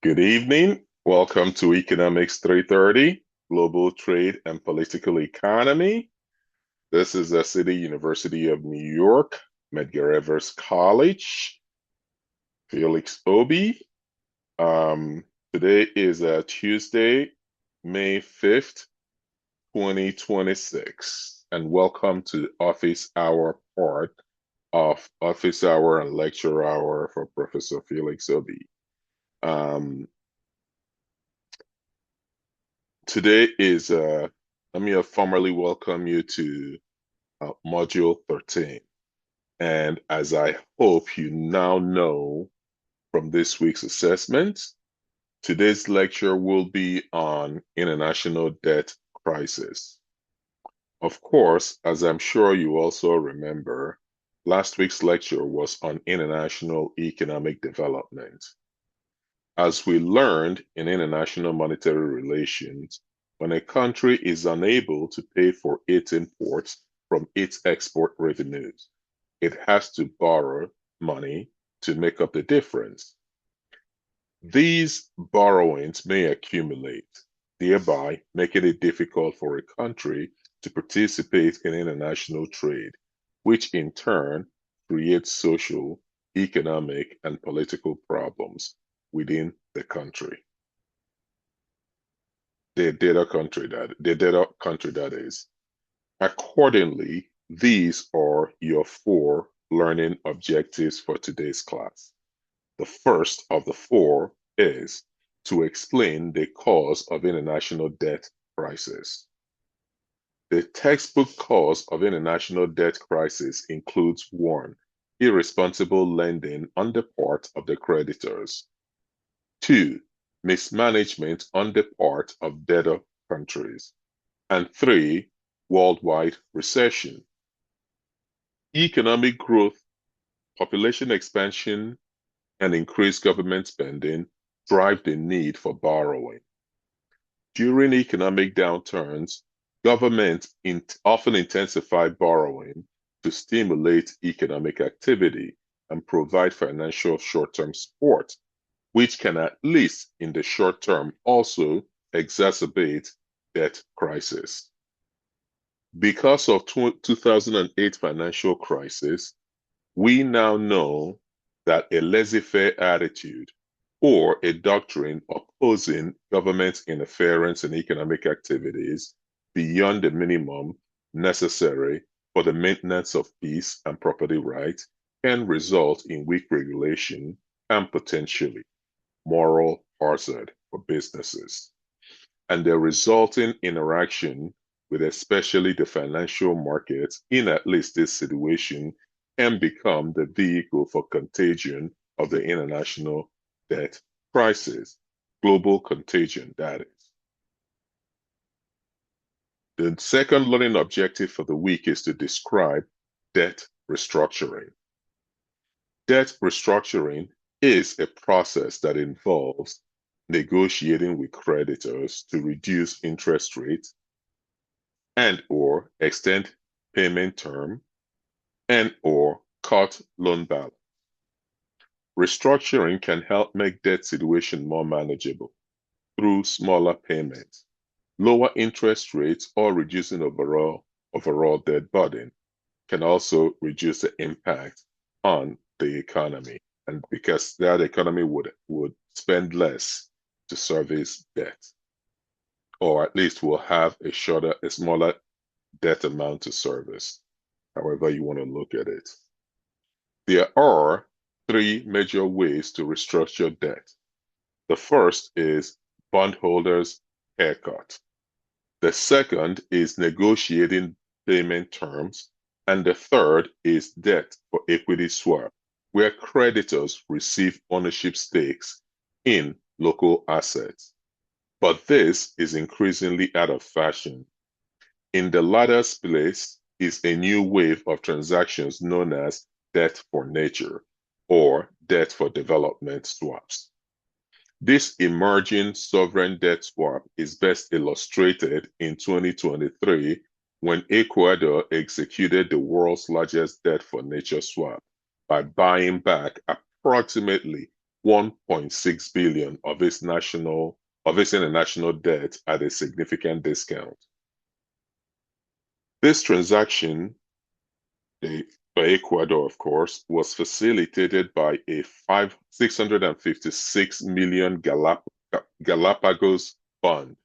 Good evening. Welcome to Economics 330, Global Trade and Political Economy. This is the City University of New York, Medgar Evers College, Felix Obi. Um, Today is Tuesday, May 5th, 2026, and welcome to Office Hour part of Office Hour and Lecture Hour for Professor Felix Obi. Um, Today is, let me formally welcome you to Module 13. And as I hope you now know from this week's assessment, today's lecture will be on international debt crisis. Of course, as I'm sure you also remember, last week's lecture was on international economic development. As we learned in international monetary relations, when a country is unable to pay for its imports from its export revenues, it has to borrow money to make up the difference. These borrowings may accumulate, thereby making it difficult for a country to participate in international trade, which in turn creates social, economic, and political problems within the country. The data country that is. Accordingly, these are your four learning objectives for today's class. The first of the four is to explain the cause of international debt crisis. The textbook cause of international debt crisis includes one, irresponsible lending on the part of the creditors. Two, mismanagement on the part of debtor countries. And three, worldwide recession. Economic growth, population expansion, and increased government spending drive the need for borrowing. During economic downturns, governments often intensify borrowing to stimulate economic activity and provide financial short-term support, which can, at least in the short term, also exacerbate debt crisis. Because of 2008 financial crisis, we now know that a laissez-faire attitude or a doctrine opposing government interference in economic activities beyond the minimum necessary for the maintenance of peace and property rights can result in weak regulation and potentially moral hazard for businesses. And the resulting interaction with especially the financial markets in at least this situation can become the vehicle for contagion of the international debt crisis, global contagion, that is. The second learning objective for the week is to describe debt restructuring. Debt restructuring is a process that involves negotiating with creditors to reduce interest rates and or extend payment term and or cut loan balance. Restructuring can help make debt situation more manageable through smaller payments, lower interest rates, or reducing overall debt burden can also reduce the impact on the economy. And because that economy would spend less to service debt, or at least will have a smaller debt amount to service, however you want to look at it. There are three major ways to restructure debt. The first is bondholders' haircut. The second is negotiating payment terms. And the third is debt for equity swap, where creditors receive ownership stakes in local assets. But this is increasingly out of fashion. In the latter place is a new wave of transactions known as debt for nature or debt for development swaps. This emerging sovereign debt swap is best illustrated in 2023 when Ecuador executed the world's largest debt for nature swap by buying back approximately $1.6 billion of its international debt at a significant discount. This transaction, by Ecuador, of course, was facilitated by a 656 million Galapagos fund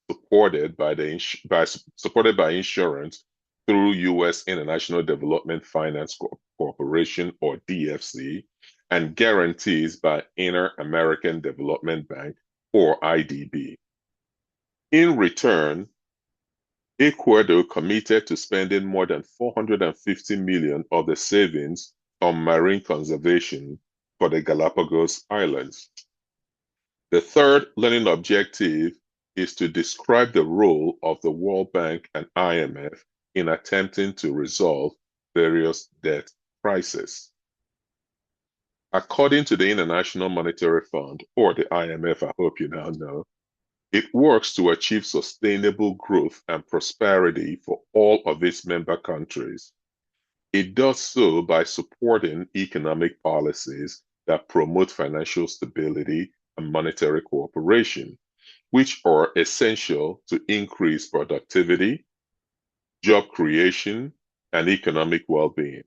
supported by insurance through U.S. International Development Finance Corporation, or DFC, and guarantees by Inter-American Development Bank, or IDB. In return, Ecuador committed to spending more than 450 million of the savings on marine conservation for the Galapagos Islands. The third learning objective is to describe the role of the World Bank and IMF in attempting to resolve various debt crises. According to the International Monetary Fund, or the IMF, I hope you now know, it works to achieve sustainable growth and prosperity for all of its member countries. It does so by supporting economic policies that promote financial stability and monetary cooperation, which are essential to increase productivity, job creation, and economic well-being.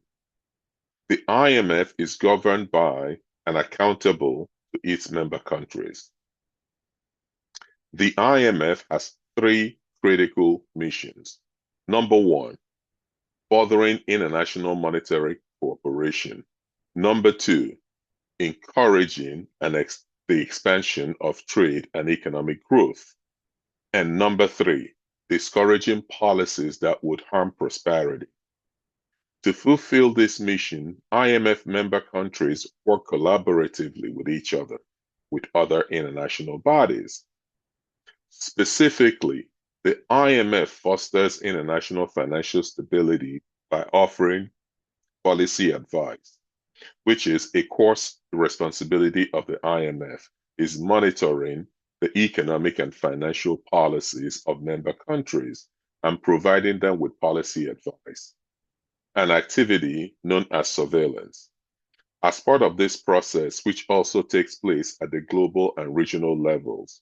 The IMF is governed by and accountable to its member countries. The IMF has three critical missions. Number one, furthering international monetary cooperation. Number two, encouraging the expansion of trade and economic growth. And number three, discouraging policies that would harm prosperity. To fulfill this mission, IMF member countries work collaboratively with each other, with other international bodies. Specifically, the IMF fosters international financial stability by offering policy advice, which is a core responsibility of the IMF, is monitoring the economic and financial policies of member countries and providing them with policy advice, an activity known as surveillance. As part of this process, which also takes place at the global and regional levels,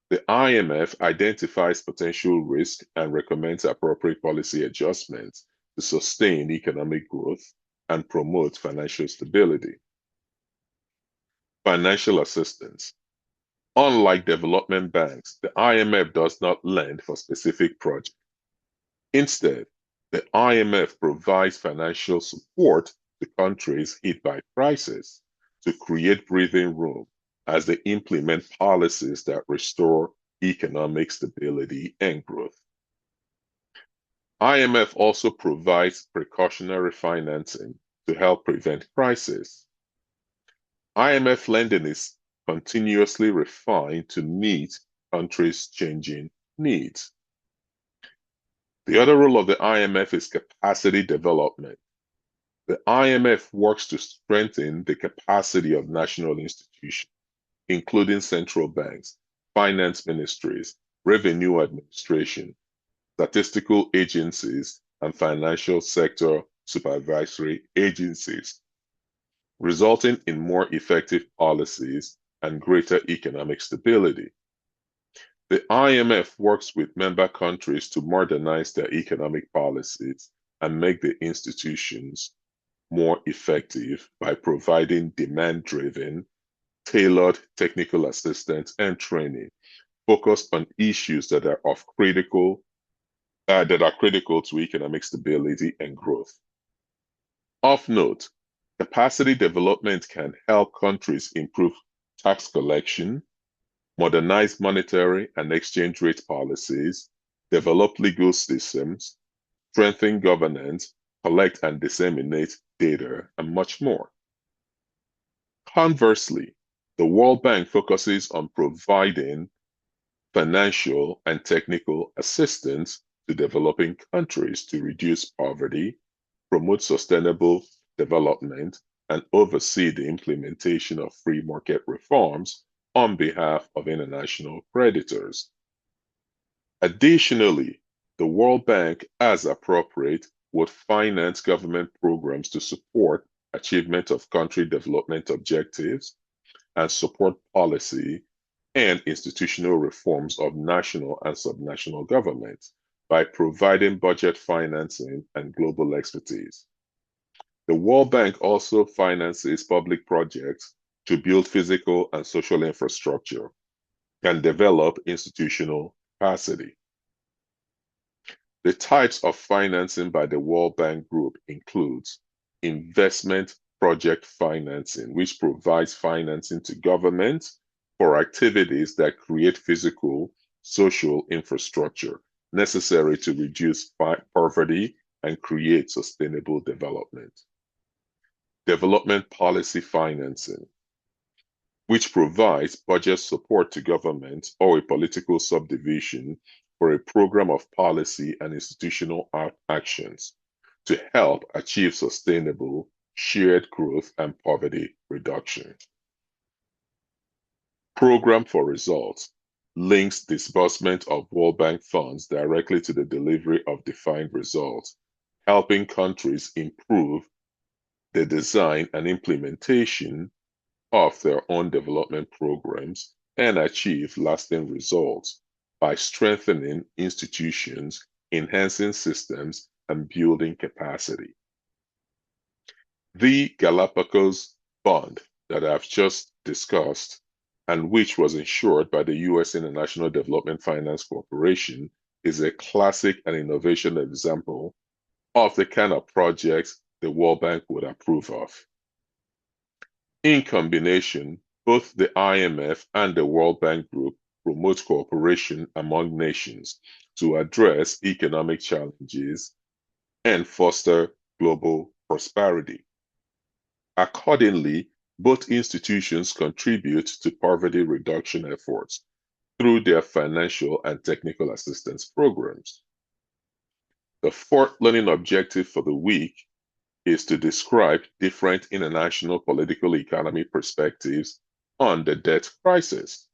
the IMF identifies potential risk and recommends appropriate policy adjustments to sustain economic growth and promote financial stability. Financial assistance. Unlike development banks, the IMF does not lend for specific projects. Instead, the IMF provides financial support to countries hit by crisis to create breathing room as they implement policies that restore economic stability and growth. IMF also provides precautionary financing to help prevent crisis. IMF lending is continuously refined to meet countries' changing needs. The other role of the IMF is capacity development. The IMF works to strengthen the capacity of national institutions, including central banks, finance ministries, revenue administration, statistical agencies, and financial sector supervisory agencies, resulting in more effective policies and greater economic stability. The IMF works with member countries to modernize their economic policies and make the institutions more effective by providing demand-driven, tailored technical assistance and training focused on issues that are critical to economic stability and growth. Of note, capacity development can help countries improve tax collection, modernize monetary and exchange rate policies, develop legal systems, strengthen governance, collect and disseminate data, and much more. Conversely, the World Bank focuses on providing financial and technical assistance to developing countries to reduce poverty, promote sustainable development, and oversee the implementation of free market reforms on behalf of international creditors. Additionally, the World Bank, as appropriate, would finance government programs to support achievement of country development objectives and support policy and institutional reforms of national and subnational governments by providing budget financing and global expertise. The World Bank also finances public projects to build physical and social infrastructure and develop institutional capacity. The types of financing by the World Bank Group includes investment project financing, which provides financing to governments for activities that create physical, social infrastructure necessary to reduce poverty and create sustainable development. Development policy financing, which provides budget support to government or a political subdivision for a program of policy and institutional actions to help achieve sustainable shared growth and poverty reduction. Program for Results links disbursement of World Bank funds directly to the delivery of defined results, helping countries improve the design and implementation of their own development programs and achieve lasting results by strengthening institutions, enhancing systems, and building capacity. The Galapagos Bond that I've just discussed, and which was insured by the U.S. International Development Finance Corporation, is a classic and innovation example of the kind of projects the World Bank would approve of. In combination, both the IMF and the World Bank Group promote cooperation among nations to address economic challenges and foster global prosperity. Accordingly, both institutions contribute to poverty reduction efforts through their financial and technical assistance programs. The fourth learning objective for the week is to describe different international political economy perspectives on the debt crisis.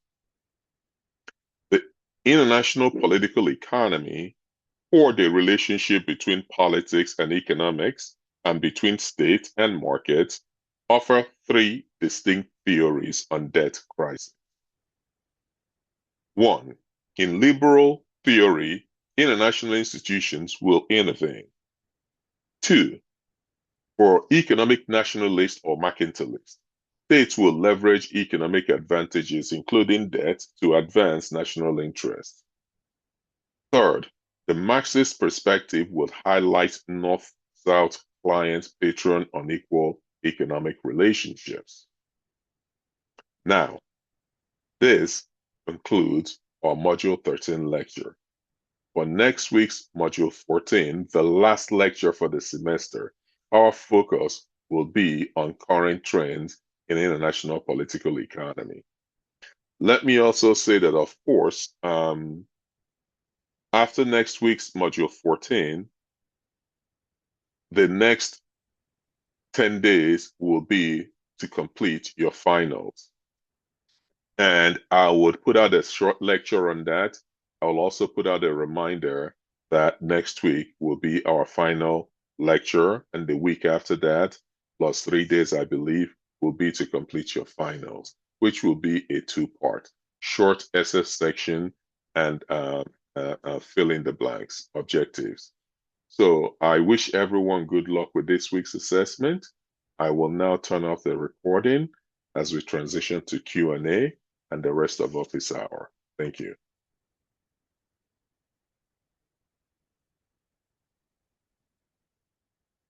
The international political economy, or the relationship between politics and economics and between state and markets, offer three distinct theories on debt crisis. One, in liberal theory, international institutions will intervene. Two, for economic nationalists or mercantilists, states will leverage economic advantages, including debt, to advance national interests. Third, the Marxist perspective will highlight North-South client-patron unequal economic relationships. Now, this concludes our Module 13 lecture. For next week's Module 14, the last lecture for the semester, our focus will be on current trends in international political economy. Let me also say that, of course, after next week's Module 14, the next 10 days will be to complete your finals. And I would put out a short lecture on that. I will also put out a reminder that next week will be our final lecture, and the week after that, plus 3 days, I believe, will be to complete your finals, which will be a two-part, short essay section and fill in the blanks objectives. So I wish everyone good luck with this week's assessment. I will now turn off the recording as we transition to Q&A and the rest of office hour. Thank you.